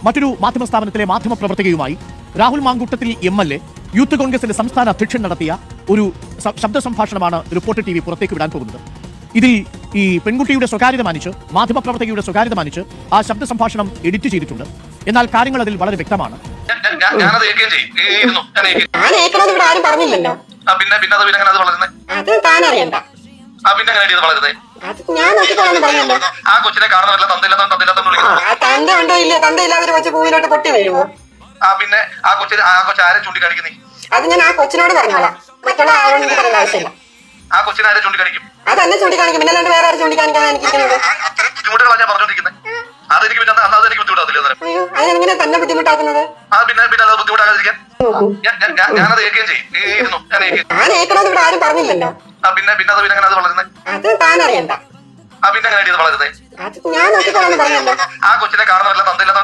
മറ്റൊരു മാധ്യമ സ്ഥാപനത്തിലെ മാധ്യമ പ്രവർത്തകയുമായി രാഹുൽ മാങ്കൂട്ടത്തിൽ MLA യൂത്ത് കോൺഗ്രസിന്റെ സംസ്ഥാന അധ്യക്ഷൻ നടത്തിയ ഒരു ശബ്ദ സംഭാഷണമാണ് റിപ്പോർട്ടർ TV പുറത്തേക്ക് വിടാൻ പോകുന്നത്. ഇതിൽ ഈ പെൺകുട്ടിയുടെ സ്വകാര്യത മാനിച്ച്, മാധ്യമപ്രവർത്തകയുടെ സ്വകാര്യത മാനിച്ച് ആ ശബ്ദ സംഭാഷണം എഡിറ്റ് ചെയ്തിട്ടുണ്ട്. എന്നാൽ കാര്യങ്ങൾ അതിൽ വളരെ വ്യക്തമാണ്. ആ കൊച്ചിനെ കാണുന്നവരല്ല തന്റെ ഉണ്ടോ ഇല്ല, തന്തയില്ലാതെ വെച്ച് ഭൂമിയിലോട്ട് പൊട്ടി വീഴുമോ? പിന്നെ ആ കൊച്ചാരെ ചൂണ്ടിക്കാണിക്കുന്നേ? അത് ഞാൻ ആ കൊച്ചിനോട് പറഞ്ഞോളാം, മറ്റുള്ള ആരോട് എനിക്ക് പറയേണ്ട ആവശ്യമില്ല. ആ കൊച്ചിനെ ആരെ ചൂണ്ടിക്കാണിക്കും? അതെന്നെ ചൂണ്ടിക്കാണിക്കും, പിന്നെ അല്ലാണ്ട് വേറെ ആരും ചൂണ്ടിക്കാണിക്കാൻ എനിക്കിരിക്കുന്നത്. ബുദ്ധിമുട്ടുകളാണ് ഞാൻ പറഞ്ഞോണ്ടിരിക്കുന്നത്. അതെനിക്ക് ബുദ്ധിമുട്ടാകത്തില്ല. അയ്യോ, അതെങ്ങനെ തന്നെ ബുദ്ധിമുട്ടാക്കുന്നത്? പിന്നെ അത് ബുദ്ധിമുട്ടാകാതിരിക്കാൻ ഞാനത് ഏൽക്കുകയും ചെയ്യും. ഞാൻ ഏൽക്കണമെന്ന് ഇവിടെ ആരും പറഞ്ഞില്ലല്ലോ. പിന്നെ അത് വളരുന്നത് അത് താനറിയണ്ട. പിന്നെ വളരുന്നത് അത് ഞാൻ നോക്കിക്കോളാന്ന് പറഞ്ഞല്ലോ. ആ കൊച്ചിനെ കാണുന്നവരല്ല തന്തയില്ലാത്ത